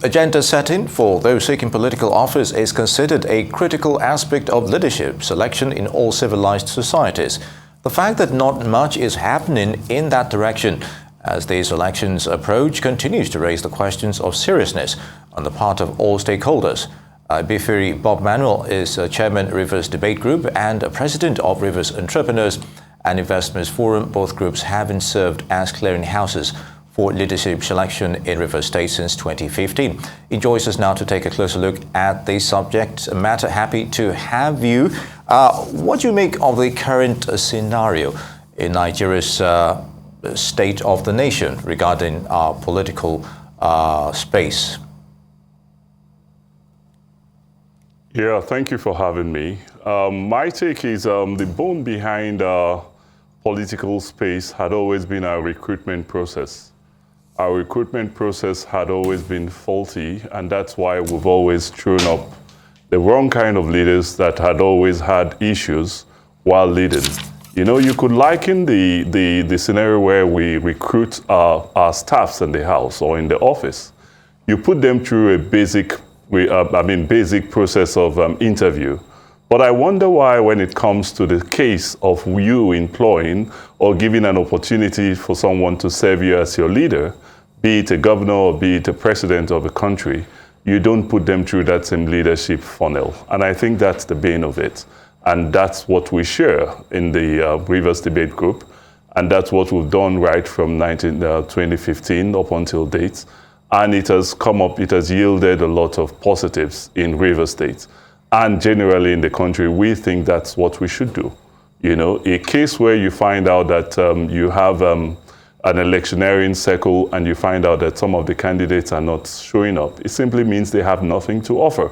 Agenda setting for those seeking political office is considered a critical aspect of leadership selection in all civilized societies. The fact that not much is happening in that direction as these elections approach continues to raise the questions of seriousness on the part of all stakeholders. Ibifiri Bobmanuel is Chairman Rivers Debate Group and President of Rivers Entrepreneurs and Investments Forum, both groups having served as clearinghouses for leadership selection in Rivers State since 2015. He joins us now to take a closer look at the subject matter. Happy to have you. What do you make of the current scenario in Nigeria's state of the nation regarding our political space? Yeah, thank you for having me. My take is the bone behind our political space had always been our recruitment process. Our recruitment process had always been faulty, and that's why we've always thrown up the wrong kind of leaders that had always had issues while leading. You know, you could liken the scenario where we recruit our staffs in the house or in the office. You put them through a basic process of interview. But I wonder why when it comes to the case of you employing or giving an opportunity for someone to serve you as your leader, be it a governor or be it a president of a country, you don't put them through that same leadership funnel. And I think that's the bane of it. And that's what we share in the Rivers Debate Group. And that's what we've done right from 2015 up until date. And it has yielded a lot of positives in Rivers State. And generally in the country, we think that's what we should do. You know, a case where you find out that you have an electioneering circle and you find out that some of the candidates are not showing up, it simply means they have nothing to offer.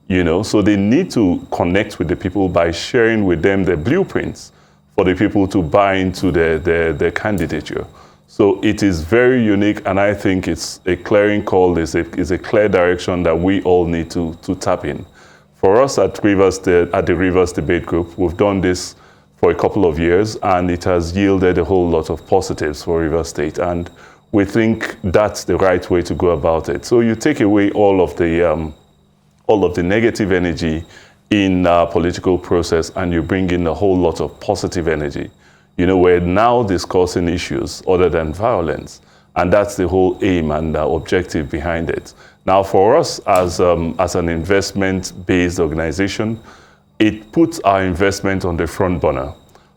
You know, so they need to connect with the people by sharing with them the blueprints for the people to buy into their candidature. So it is very unique, and I think it's a clearing call, is a clear direction that we all need to tap in. For us at the Rivers Debate Group, we've done this for a couple of years, and it has yielded a whole lot of positives for Rivers State, and we think that's the right way to go about it. So you take away all of the negative energy in our political process, and you bring in a whole lot of positive energy. You know, we're now discussing issues other than violence, and that's the whole aim and objective behind it. Now, for us as an investment-based organization, it puts our investment on the front burner.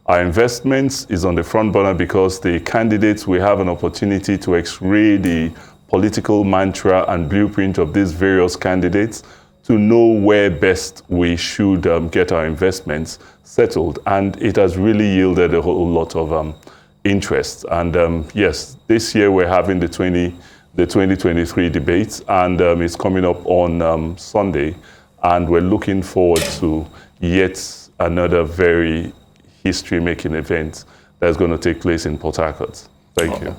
Our investment is on the front burner because the candidates, we have an opportunity to x-ray the political mantra and blueprint of these various candidates to know where best we should get our investments settled. And it has really yielded a whole lot of interest. And yes, this year we're having the 2023 debates, and it's coming up on Sunday. And we're looking forward to yet another very history-making event that's going to take place in Port Harcourt. Thank you.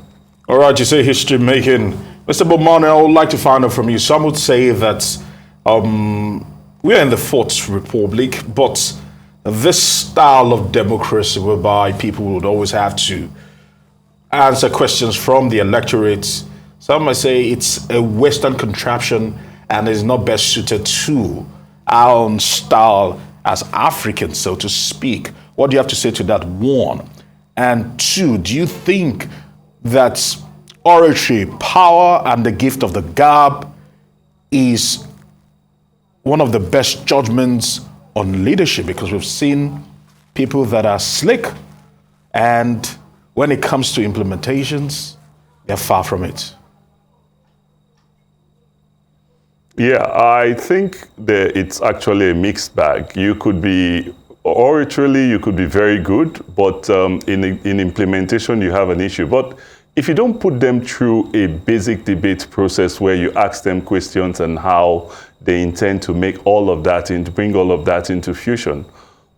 All right, you say history-making. Mr. Bobmanuel, I would like to find out from you. Some would say that we are in the Fourth Republic, but this style of democracy whereby people would always have to answer questions from the electorate, some might say it's a Western contraption and is not best suited to our own style as Africans, so to speak. What do you have to say to that, one? And two, do you think that oratory, power, and the gift of the gab is one of the best judgments on leadership? Because we've seen people that are slick, and when it comes to implementations, they're far from it. Yeah, I think that it's actually a mixed bag. You could be, oratorily, you could be very good, but in implementation, you have an issue. But if you don't put them through a basic debate process where you ask them questions and how they intend to make all of that and to bring all of that into fusion,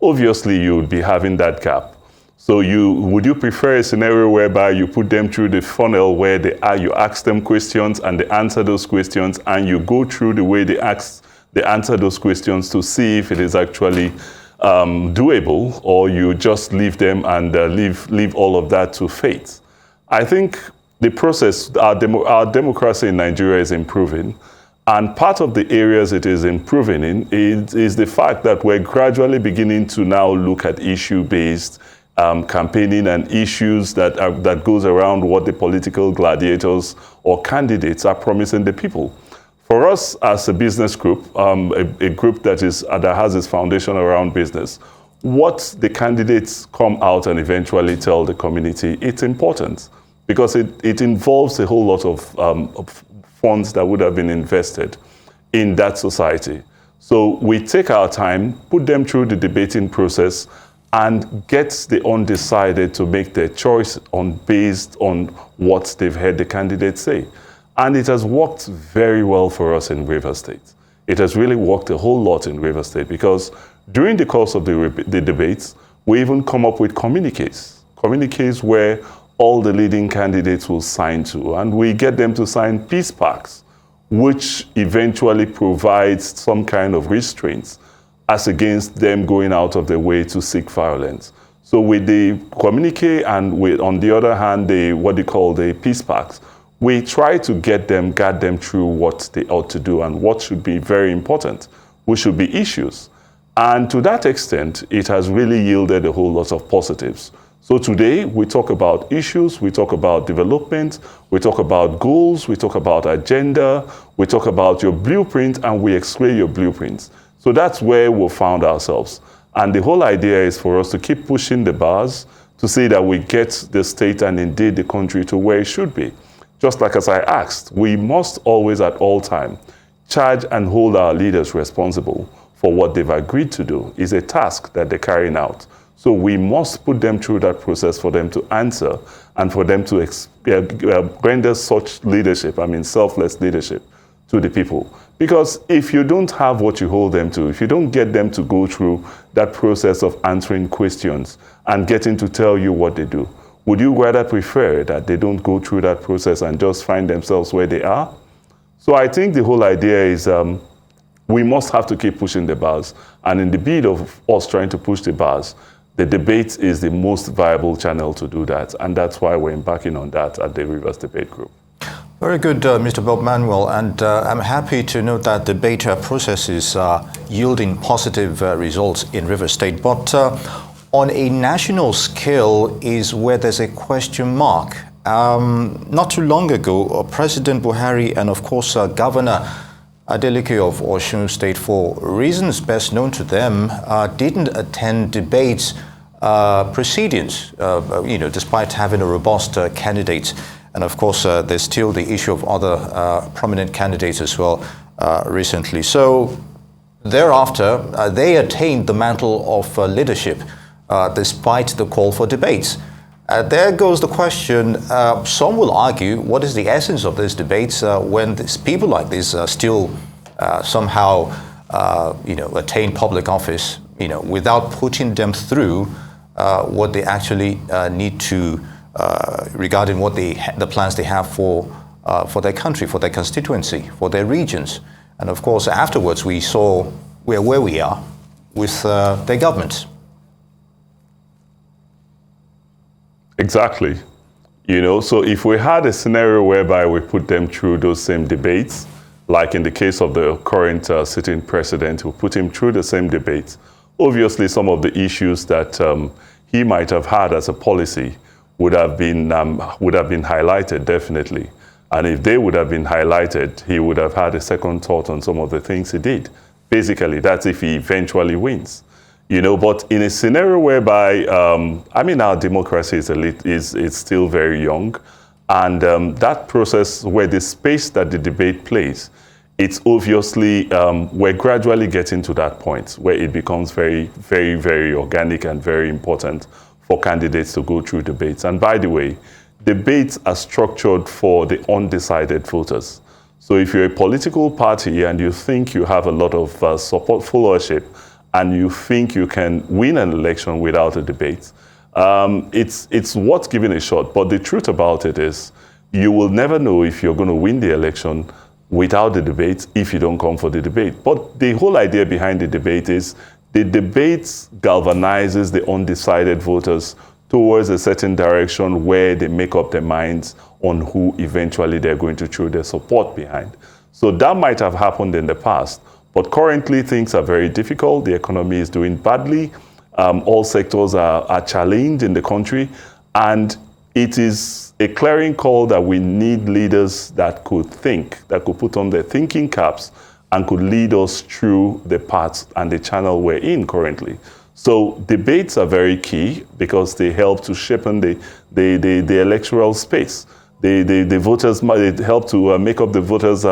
obviously you would be having that gap. So would you prefer a scenario whereby you put them through the funnel where you ask them questions and they answer those questions, and you go through the way they answer those questions to see if it is actually doable, or you just leave them and leave all of that to fate? I think the process, our democracy in Nigeria is improving. And part of the areas it is improving in is the fact that we're gradually beginning to now look at issue-based campaigning and issues that goes around what the political gladiators or candidates are promising the people. For us as a business group, a group that has its foundation around business, what the candidates come out and eventually tell the community, it's important because it involves a whole lot of funds that would have been invested in that society. So we take our time, put them through the debating process, and get the undecided to make their choice based on what they've heard the candidates say. And it has worked very well for us in Rivers State. It has really worked a whole lot in Rivers State because during the course of the debates, we even come up with communiques where all the leading candidates will sign to, and we get them to sign peace pacts, which eventually provides some kind of restraints as against them going out of their way to seek violence. So with the communique and on the other hand, what they call the peace pacts, we try to guide them through what they ought to do and what should be very important, which should be issues. And to that extent, it has really yielded a whole lot of positives. So today, we talk about issues, we talk about development, we talk about goals, we talk about agenda, we talk about your blueprint, and we explain your blueprints. So that's where we found ourselves. And the whole idea is for us to keep pushing the bars to see that we get the state and indeed the country to where it should be. Just like as I asked, we must always at all time charge and hold our leaders responsible for what they've agreed to do. It's a task that they're carrying out. So we must put them through that process for them to answer and for them to render such leadership, selfless leadership to the people. Because if you don't have what you hold them to, if you don't get them to go through that process of answering questions and getting to tell you what they do, would you rather prefer that they don't go through that process and just find themselves where they are? So I think the whole idea is we must have to keep pushing the bars. And in the bid of us trying to push the bars, the debate is the most viable channel to do that. And that's why we're embarking on that at the Rivers Debate Group. Very good, Mr. Bobmanuel, and I'm happy to note that debate processes are yielding positive results in Rivers State. But on a national scale is where there's a question mark. Not too long ago, President Buhari and, of course, Governor Adeleke of Osun State, for reasons best known to them, didn't attend debates proceedings, despite having a robust candidate. And of course, there's still the issue of other prominent candidates as well recently. So thereafter, they attained the mantle of leadership despite the call for debates. There goes the question. Some will argue, what is the essence of these debates when people like this still somehow, attain public office, without putting them through what they actually need to regarding what the plans they have for their country, for their constituency, for their regions. And of course, afterwards, we saw where we are with their governments. Exactly. So if we had a scenario whereby we put them through those same debates, like in the case of the current sitting president, we put him through the same debates, obviously some of the issues that he might have had as a policy would have been highlighted, definitely. And if they would have been highlighted, he would have had a second thought on some of the things he did. Basically, that's if he eventually wins. But in a scenario whereby, our democracy is still very young, and that process where the space that the debate plays, it's obviously, we're gradually getting to that point where it becomes very, very, very organic and very important for candidates to go through debates. And by the way, debates are structured for the undecided voters. So if you're a political party and you think you have a lot of support followership, and you think you can win an election without a debate, it's worth giving a shot. But the truth about it is, you will never know if you're going to win the election without the debate if you don't come for the debate. But the whole idea behind the debate is the debate galvanizes the undecided voters towards a certain direction where they make up their minds on who eventually they're going to throw their support behind. So that might have happened in the past, but currently things are very difficult. The economy is doing badly. All sectors are challenged in the country, and it is a clarion call that we need leaders that could think, that could put on their thinking caps and could lead us through the path and the channel we're in currently. So debates are very key because they help to shape the electoral space. The voters, it help to make up the voters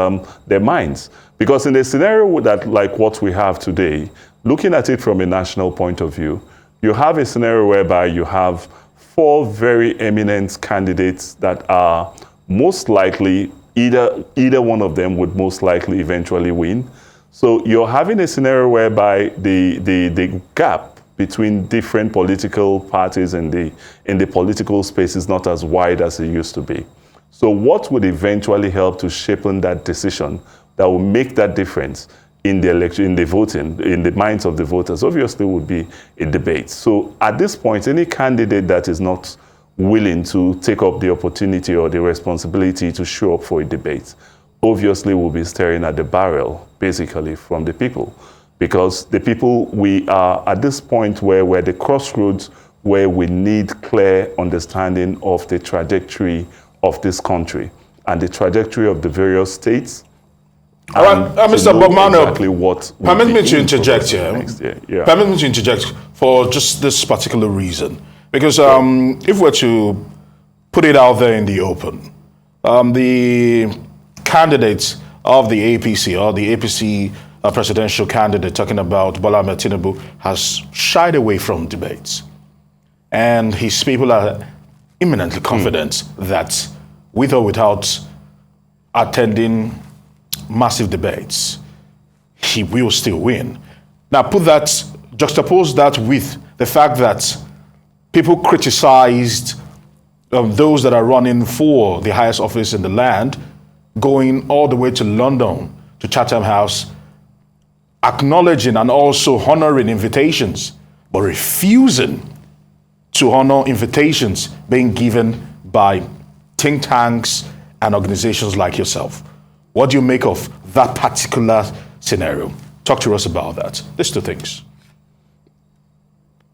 their minds. Because in a scenario that like what we have today, looking at it from a national point of view, you have a scenario whereby you have 4 very eminent candidates that are most likely, either one of them would most likely eventually win. So you're having a scenario whereby the gap between different political parties in the political space is not as wide as it used to be. So what would eventually help to shape that decision that will make that difference in the election, in the voting, in the minds of the voters, obviously would be a debate. So at this point, any candidate that is not willing to take up the opportunity or the responsibility to show up for a debate, obviously will be staring at the barrel, basically, from the people. Because the people, we are at this point where we're at the crossroads where we need clear understanding of the trajectory of this country and the trajectory of the various states. All right, Mr. Bobmanuel, exactly what permit me to interject here. Yeah. Permit me to interject for just this particular reason. Because if we're to put it out there in the open, the candidates of the APC or the APC presidential candidate talking about Bola Ahmed Tinubu has shied away from debates. And his people are eminently confident that with or without attending massive debates, he will still win. Now juxtapose that with the fact that people criticized those that are running for the highest office in the land, going all the way to London, to Chatham House, acknowledging and also honoring invitations, but refusing to honor invitations being given by think tanks and organizations like yourself. What do you make of that particular scenario? Talk to us about that. These 2 things.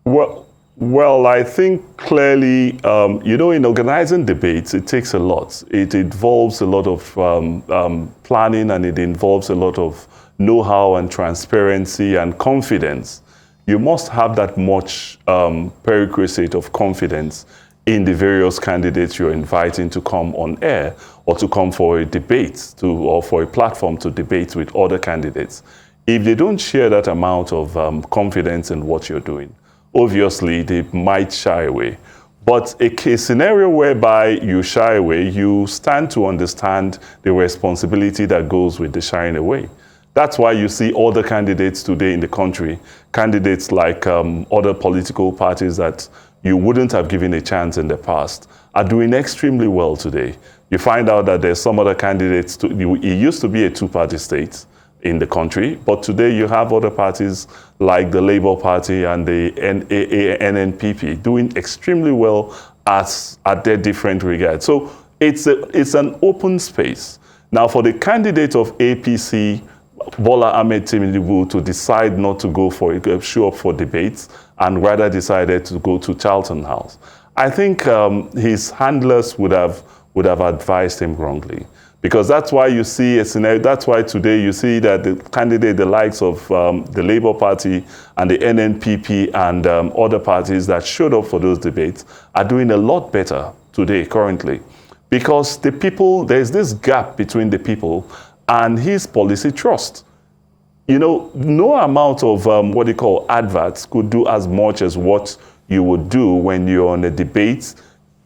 Well, I think clearly, in organizing debates, it takes a lot. It involves a lot of planning, and it involves a lot of know-how and transparency and confidence. You must have that much prerequisite of confidence in the various candidates you're inviting to come on air or to come for a debate or for a platform to debate with other candidates. If they don't share that amount of confidence in what you're doing, obviously they might shy away. But a scenario whereby you shy away, you stand to understand the responsibility that goes with the shying away. That's why you see other candidates today in the country, candidates like other political parties that you wouldn't have given a chance in the past, are doing extremely well today. You find out that there's some other candidates, it used to be a 2-party state in the country, but today you have other parties like the Labour Party and the NNPP doing extremely well at their different regards. So it's an open space. Now for the candidate of APC, Bola Ahmed Tinubu, to decide not to go for show up for debates and rather decided to go to Charlton House, I think his handlers would have advised him wrongly. Because that's why you see a scenario, that's why today you see that the candidate, the likes of the Labour Party and the NNPP and other parties that showed up for those debates are doing a lot better today, currently. Because the people, there's this gap between the people and his policy trust. No amount of adverts could do as much as what you would do when you're on a debate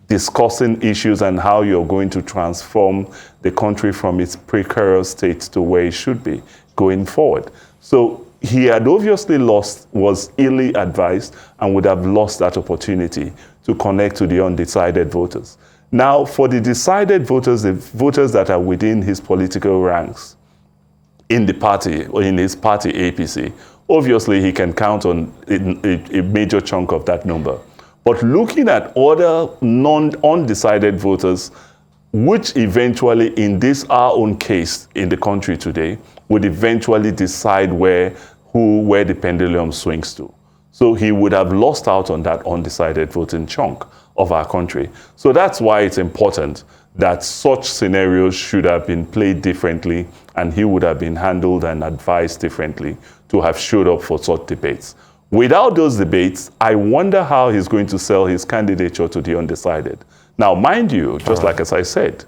discussing issues and how you're going to transform the country from its precarious state to where it should be going forward. So he had obviously was illy advised and would have lost that opportunity to connect to the undecided voters. Now, for the decided voters, the voters that are within his political ranks in the party, or in his party APC, obviously he can count on a major chunk of that number. But looking at other undecided voters, which eventually, in this our own case in the country today, would eventually decide where the pendulum swings to. So he would have lost out on that undecided voting chunk of our country. So that's why it's important that such scenarios should have been played differently, and he would have been handled and advised differently to have showed up for such debates. Without those debates, I wonder how he's going to sell his candidature to the undecided. Now, mind you, just like as I said,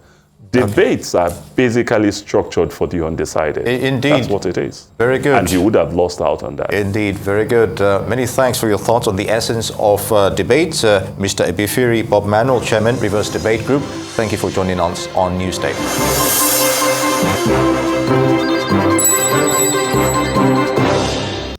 debates are basically structured for the undecided. Indeed. That's what it is. Very good. And he would have lost out on that. Indeed, very good. Many thanks for your thoughts on the essence of debates. Mr. Ibifiri, Bobmanuel, Chairman, Reverse Debate Group, thank you for joining us on Newsday.